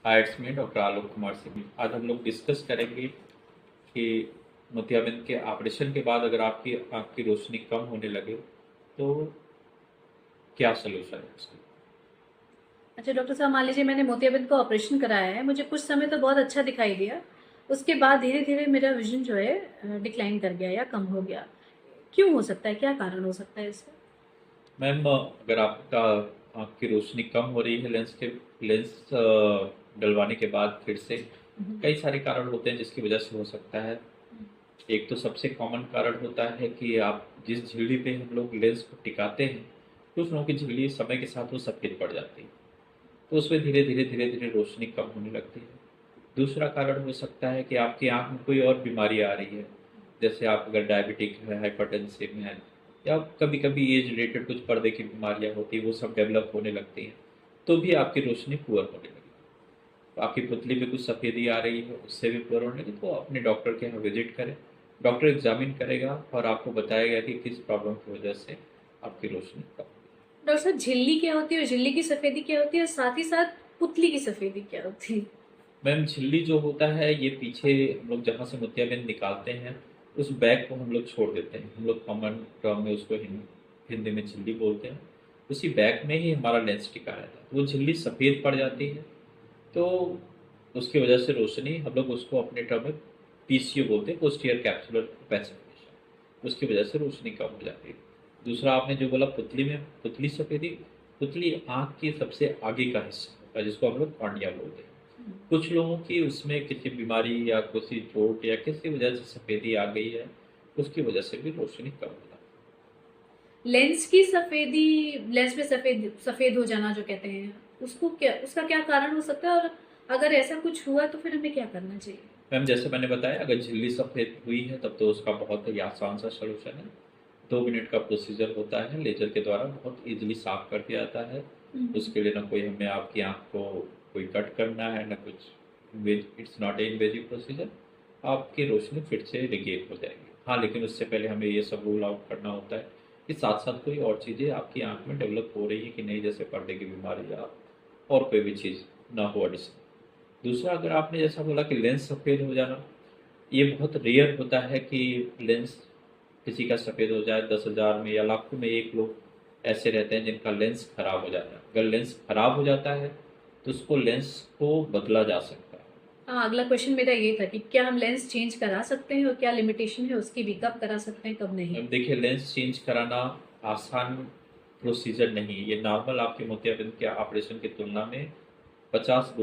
आइट्स में डॉक्टर आलोक कुमार सिंह। आज हम लोग डिस्कस करेंगे कि मोतियाबिंद के ऑपरेशन के बाद अगर आपकी आँख की रोशनी कम होने लगे तो क्या सोल्यूशन है उसका। अच्छा डॉक्टर साहब, मान लीजिए मैंने मोतियाबिंद का ऑपरेशन कराया है, मुझे कुछ समय तो बहुत अच्छा दिखाई दिया। उसके बाद धीरे-धीरे मेरा विज़न जो है डिक्लाइन कर गया या कम हो गया। क्यों हो सकता है? क्या कारण हो सकता है इसका? मैम, अगर आपका आँख की रोशनी कम हो रही है लेंस डलवाने के बाद फिर से हुँ, कई सारे कारण होते हैं जिसकी वजह से हो सकता है। हुँ। एक तो सबसे कॉमन कारण होता है कि आप जिस झिल्ली पे हम लोग लेंस को टिकाते हैं, कुछ लोगों की झिल्ली समय के साथ वो सफ़ेद पड़ जाती है, तो उसमें धीरे-धीरे रोशनी कम होने लगती है। दूसरा कारण हो सकता है कि आपकी आँख में कोई और बीमारी आ रही है, जैसे आप अगर डायबिटिक है, हाइपरटेंसिव हैं या कभी-कभी एज रिलेटेड कुछ पर्दे की बीमारियाँ होती हैं, वो सब डेवलप होने लगती हैं, तो भी आपकी रोशनी पुअर होने लगेगी। तो आपकी पुतली में कुछ सफ़ेदी आ रही है, उससे भी पुअर होने लगी, तो अपने डॉक्टर के यहाँ विज़िट करें। डॉक्टर एग्ज़ामिन करेगा और आपको बताएगा कि किस प्रॉब्लम की वजह से आपकी रोशनी कम हुई। डॉक्टर साहब, झिल्ली क्या होती है और झिल्ली की सफ़ेदी क्या होती है? और साथ ही साथ पुतली की सफ़ेदी क्या होती है? मैम, झिल्ली जो होता है ये पीछे हम लोग जहाँ से मोतियाबिंद निकालते हैं, उस बैग को हम लोग छोड़ देते हैं। हम लोग कॉमन टर्म में उसको हिंदी में झिल्ली बोलते हैं। उसी बैग में ही हमारा लेंस टिका रहता है। वो झिल्ली सफ़ेद पड़ जाती है, तो उसकी वजह से रोशनी हम लोग उसको अपने टर्म में पीसीओ बोलते हैं, पोस्टीरियर कैप्सुलर पैसिफिकेशन। उसकी वजह से रोशनी कम हो जाती है। दूसरा आपने जो बोला पुतली में पुतली सफ़ेदी, पुतली आँख के सबसे आगे का हिस्सा होता है जिसको हम लोग कॉर्निया बोलते हैं। हुँ। कुछ लोगों की उसमें किसी बीमारी या किसी चोट या किसी वजह से सफ़ेदी आ गई है, उसकी वजह से भी रोशनी कम हो जाती लेंस की सफ़ेदी, लेंस में सफ़ेद हो जाना जो कहते हैं, उसका क्या कारण हो सकता है? और अगर ऐसा कुछ हुआ तो फिर हमें क्या करना चाहिए? है। मैम, जैसे मैंने बताया, अगर झिल्ली सफ़ेद हुई है तब तो उसका बहुत ही आसान सा सॉल्यूशन है। 2 मिनट का प्रोसीजर होता है, लेज़र के द्वारा बहुत ईज़िली साफ़ कर दिया जाता है। हुँ, हुँ। उसके लिए ना कोई हमें आपकी आँख को कोई कट करना है, ना कुछ। It's not a invasive procedure. आपकी रोशनी फिर से रिगेन हो जाएगी। हाँ, लेकिन उससे पहले हमें ये सब रूल आउट करना होता है कि साथ-साथ कोई और चीज़ें आपकी आँख में डेवलप हो रही है कि नहीं, जैसे पर्दे की बीमारी या और कोई भी चीज़ ना हो एडिशन। दूसरा, अगर आपने जैसा बोला कि लेंस सफ़ेद हो जाना, ये बहुत रेयर होता है कि लेंस किसी का सफ़ेद हो जाए। 10,000 में या लाखों में एक लोग ऐसे रहते हैं जिनका लेंस खराब हो जाता है। अगर लेंस खराब हो जाता है तो उसको लेंस को बदला जा सकता है। हाँ, अगला क्वेश्चन मेरा ये था कि क्या हम लेंस चेंज करा सकते हैं और क्या लिमिटेशन है उसकी भी? कब करा सकते हैं, कब नहीं? अब देखिए, लेंस चेंज कराना आसान प्रोसीजर नहीं है। ये नॉर्मल आपके मोतियाबिंद के ऑपरेशन की तुलना में 50 गुना